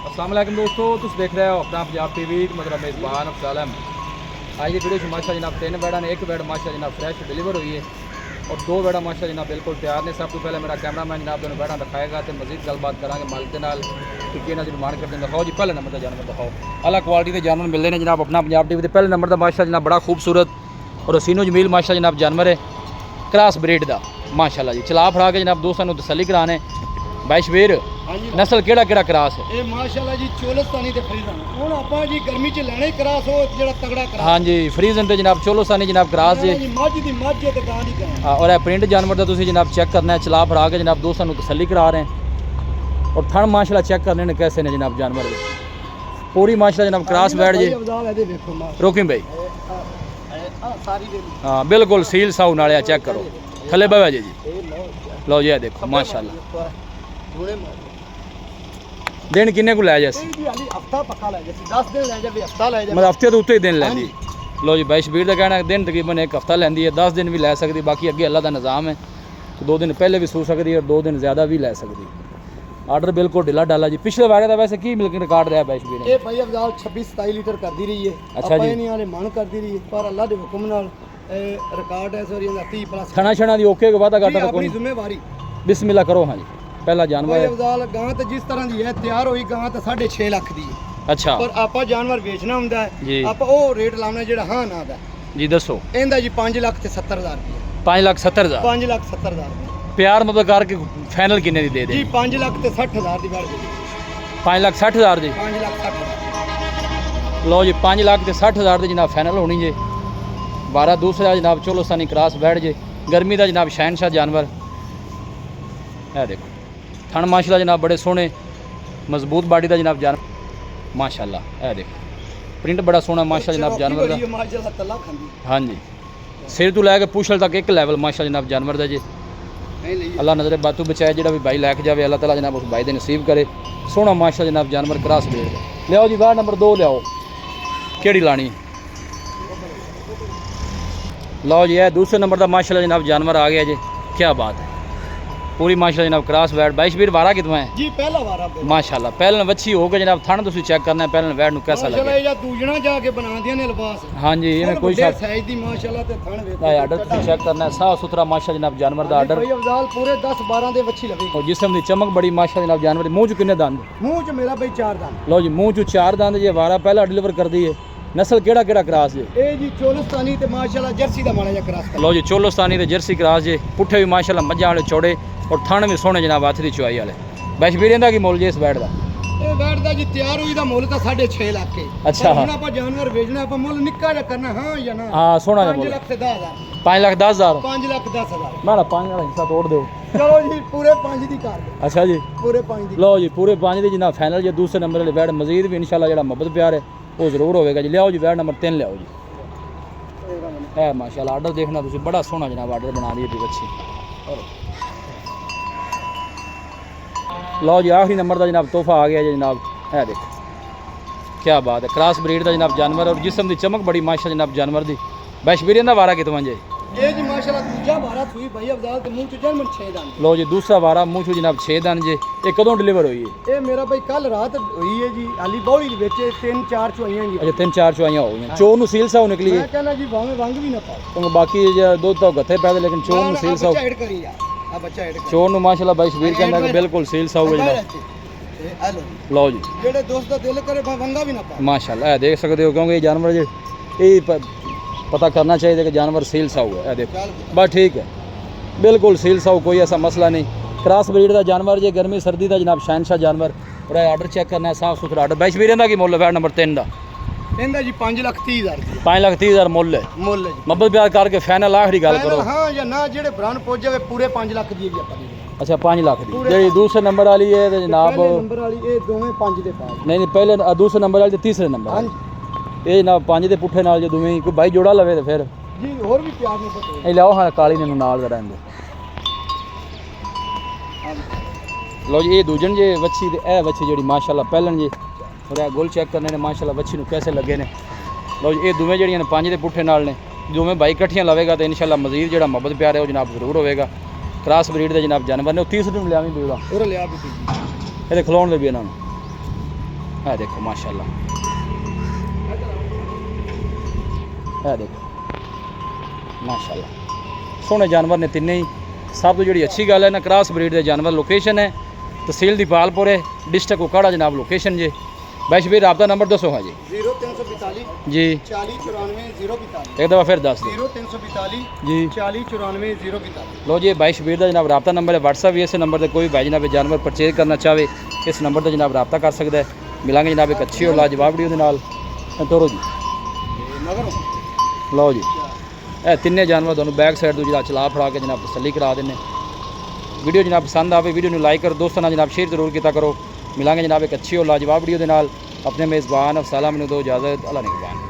अस्सलाम वालेकुम दोस्तों, तुम देख रहे हो अपना पंजाब टीवी। मतलब मेज़बान अफज़ल अहमद। आज की वीडियो माशा जनाब 3 बैडा ने, एक बैड माशा जनाब फ्रैश डिलीवर हुई है और 2 बैडा माशा जनाब बिल्कुल तैयार ने। सब तो पहले मेरा कैमरामैन जनाब दोनों बैडा दिखाएगा तो मजीद गलबात करांगे मालिक के नाल कि किन्ना जी डिमांड करते हैं। दिखाओ जी पहले नंबर का जानवर दिखाओ। अलग क्वालिटी के जानवर मिलते हैं जनाब अपना पंजाब टीवी। पहले नंबर का माशा जनाब बड़ा खूबसूरत और हसीनो जमील माशा जनाब जानवर है, क्रॉस ब्रीड का माशाल्लाह जी। चला फड़ा के जनाब दोस्तों तसली कराने। भाई शबीर नस्ल केड़ा क्रास है? ये माशाल्लाह जी चोलस्तानी ते फ्रीजन। हुण आपां जी गर्मी च लेने क्रास हो जेड़ा तगड़ा क्रास। हाँ जी, फ्रीजन ते जनाब चोलस्तानी जनाब क्रास जी। मझ दी मझ ते गां दी गां। हाँ, और प्रिंट जानवर का तुसीं जनाब चेक करना है। चला फड़ा के जनाब दोस्तों तसली करा रहे हैं और थन माशाल्लाह चेक करने ने कैसे ने जनाब जानवर पूरी माशाल्लाह जनाब क्रास बैठ जी। रोकिम भाई हाँ बिल्कुल सील साउ नाले चेक करो थले बवे जी। लो जी देखो माशाल्लाह दिन किन्ने को लै जैसे हफ्ता पक्का लै जैसे 10 दिन लै जावे हफ्ता लै जावे मतलब हफ्ते तो उत्ते ही दिन लैंदी। लो जी भाई शबीर का कहना दिन तकरीबन एक हफ्ता लैंदी है, 10 दिन भी लै सकती। बाकी अगे अल्लाह का निज़ाम है तो 2 दिन पहले भी सू सकती है और 2 दिन ज़्यादा भी लै सकती। आर्डर बिल्कुल ढिला डाला जी। पिछले बारे का वैसे की मिल्किंग रिकॉर्ड रहा भाई शबीर? ये भाई अफजाल 26-27 लीटर करती रही है। अच्छा जी। नहीं वाले मन करती रही है पर अल्लाह के हुक्म नाल रिकॉर्ड है सॉरी 30 प्लस खाना छना दी ओके के वादा घाटा तो अपनी कोई जिम्मेवारी। बिस्मिल्लाह करो। हाँ जी पहला जानवर भाई है। अफजाल गां तो जिस तरह की है तैयार हुई गां तो 6.5 लाख की है। अच्छा पर आपा जानवर बेचना हुंदा जी। है आपा वो रेट लाना जेड़ा हाँ ना दा जी दसो। इंदा जी 5,70,000 रुपये। 5,70,000 5,70,000 प्यार मतलब करके फाइनल किन्ने दी दे जी। दे? 5,60,000 की बात 5,60,000 जी। 5,60,000 लो जी 5,60,000 की जनाब फाइनल होनी जी। 12 दूसरा जनाब चोलोस्तानी क्रॉस बैठ जे गर्मी का जनाब शहनशाह जानवर है। देखो थन माशाल्लाह जनाब बड़े सोहने मजबूत बॉडी का जनाब जानवर माशाल्लाह है। देखो प्रिंट बड़ा सोहना माशा जनाब जानवर का। हाँ जी सिर तो लैके पूछल तक एक लैवल माशा जनाब जानवर का जी। अल्लाह नजरे बातू बचाए जो भी भाई लैके जाए अल्लाह ताला जनाब उस भाई दे नसीब करे। सोहना माशा जनाब जानवर क्रॉस ब्रीड लियाओ जी। वार्ड नंबर 2 लियाओ केड़ी लानी? लो जी है दूसरे नंबर का माशाल्लाह जनाब जानवर आ गया जी। क्या बात है पूरी माशाल्लाह जनाब क्रॉस बैठ। बाईश बीर वारा कितना है जी? पहला वारा माशाल्लाह पहले वच्छी हो गए जनाब। थन तुम चेक करना है पहले बैठ नु कैसा लगे। माशाल्लाह दूजना जाके बना दिया ने लिबास। हाँ जी ये कोई साइज दी माशाल्लाह ते थन वेख आर्डर तुम चेक करना है साफ सुथरा माशा जनाब जानवर का आर्डर। भाई अफजाल पूरे 10-12 दे वच्छी लगे और जिसम की चमक बड़ी माशा जनाब जानवर। मुंह च किन्ने दंद? मुंह च मेरा भाई 4 दंद। लो जी मुंह च 4 दंद जी। वारा पहला डिलीवर कर दी है। नस्ल केड़ा क्रॉस जी? ए जी चोलस्तानी ते माशाल्लाह जर्सी दा माड़ा जा क्रॉस। लो जी चोलस्तानी ते जर्सी क्रॉस जी। पुट्ठे भी माशाल्लाह मज्जा वाले चौड़े और थन भी सोहने जनाब हाथ की चुआई वाले। बैश भी रहिंदा की मुल जी इस बैठ का? ये बैठ दा जी तैयार हुई दा मुल तो 6.5 लाख के। अच्छा हुण आपा जानवर बेचना आपा मुल निक्का जा करना हाँ या ना? हाँ सोहना जा 5 लाख ते 10,000। 5,10,000 5,10,000 माड़ा 5 वाला हिस्सा तोड़ दो। चलो जी पूरे 5 दी कर दो। अच्छा जी पूरे 5 दी। लो जी पूरे 5 दी जनाब फाइनल जी। दूसरे नंबर वाले बैठ मजीद भी इंशाल्लाह जेड़ा मोहब्बत प्यार है वो जरूर होगा जी। लियाओ जी बैठ नंबर 3 लियाओ जी। है माशाल्लाह आर्डर देखना तुम बड़ा सोहना जनाब आर्डर बना दिए जी बच्ची। लो जी आखिरी नंबर का जनाब तोहफा आ गया जी जनाब। है देखो क्या बात है क्रॉस ब्रीड का जनाब जानवर और जिसम की चमक बड़ी माशा जनाब जानवर की। बैशबीरियन का वारा कितना जी? ये जी माशाल्लाह दूजा वारा हुई भाई अफजाल ते मुंह च जन्म 6 दंद। लो जी दूसरा वारा मुंह चो जनाब 6 दंद जी। ये कदों डिलीवर हुई है? ये मेरा भाई कल रात हुई है जी। हाली बौली दे विच 3-4 चुआइयां जी। अच्छा 3-4 चुआइयां हो गई। चोर नु सील साउ निकली है। मैं कहना जी भावे वंग भी ना पाओ तो बाकी दो तो गथे पैदे लेकिन चोर नु सील साउ बच्चा ऐड करी यार आ बच्चा ऐड कर। चोर नु माशाल्लाह भाई शबीर कहंदा कि बिल्कुल सील साउ है जनाब। लो जी जेड़े दोस्त दा दिल करे वंगा भी ना पाओ माशाल्लाह देख सकते हो क्योंकि ये जानवर जो ये पता करना चाहिए कि जानवर सील साउ है। देखो बस ठीक है बिल्कुल सील साउ कोई ऐसा मसला नहीं। क्रॉस ब्रीड का जानवर जो गर्मी सर्दी का जनाब शहनशाह जानवर और आर्डर चेक करना है साफ सुथरा आर्डर। बैश वीर की मुल है नंबर 3 का? इंदा जी 5,30,000 5,30,000 मुल है। मुल है जी। मोहब्बत प्यार करके फाइनल आखिरी गल करो। हाँ या ना जेड़े ब्रांड पहुंच जावे पूरे 5 लाख दी भी आपा। अच्छा 5 लाख की जी। दूसरे नंबर वाली है तो जनाब नंबर वाली ये दोवें 5 दे पास। नहीं पहले दूसरे नंबर वाली तीसरे नंबर ये जनाब 5 के पुट्ठे नाल जो दोवें कोई भाई जोड़ा लवे तो फिर जी और भी प्यार नहीं पता। ये लाओ हाँ काली ने नाल रहंदे। लो जी ये दूजन जे वच्छी ए वच्छी जी माशाल्लाह पहलन जी और गोल चेक करने ने माशाल्लाह वच्छी नूं कैसे लगे ने। लो जी ये दोवें जड़ियां 5 के पुट्ठे नाल ने दोवें भाई कट्ठियां लवेगा तो इंशाल्लाह मजीद जो मोहब्बत प्यार है वो जनाब जरूर होगा। क्रॉस ब्रीड के जनाब जानवर ने तीसरे नूं लियावी बीड़ा और लिया भी ये खिलाउण दे भी इन्हां ਇਹ ਦੇਖੋ ਮਾਸ਼ਾਅੱਲਾ, ਇਹ ਦੇਖੋ ਮਾਸ਼ਾਅੱਲਾ ਸੋਹਣੇ ਜਾਨਵਰ ਨੇ ਤਿੰਨੇ ਹੀ। ਸਭ ਤੋਂ ਜਿਹੜੀ ਅੱਛੀ ਗੱਲ ਹੈ ਨਾ, ਕ੍ਰਾਸ ਬਰੀਡ ਦੇ ਜਾਨਵਰ। ਲੋਕੇਸ਼ਨ ਹੈ तहसील दीपालपुर है, डिस्ट्रिक्ट उकाड़ा जनाब लोकेशन जी। भाई शबीर रब्ता नंबर दसो हाँ जी। 0342 जी 40 94 042। एक दफ़ा फिर दस दो। 0342 जी 40 94 042। लो जी भाई शबीर का जनाब रब्ता नंबर है, व्हाट्सएप भी इस नंबर पर कोई भाई जनाब जानवर परचेज करना चाहे इस नंबर पर जनाब रब्ता कर सकता है। मिलांगे जनाब एक अच्छी और लाजवाब वीडियो के नाल। तोरो जी लो जी, ए तिन्ने जानवर दोनों बैक साइड तो जनाब चला फड़ा के जनाब तसल्ली करा देने। वीडियो जनाब पसंद आवे वीडियो में लाइक करो, दोस्तों ना जनाब शेयर जरूर किया करो। मिलांगे जनाब एक अच्छी और लाजवाब वीडियो के नाल। अपने मेज़बान अफसाला मैनू दो इजाज़त, अल्लाह निगहबान।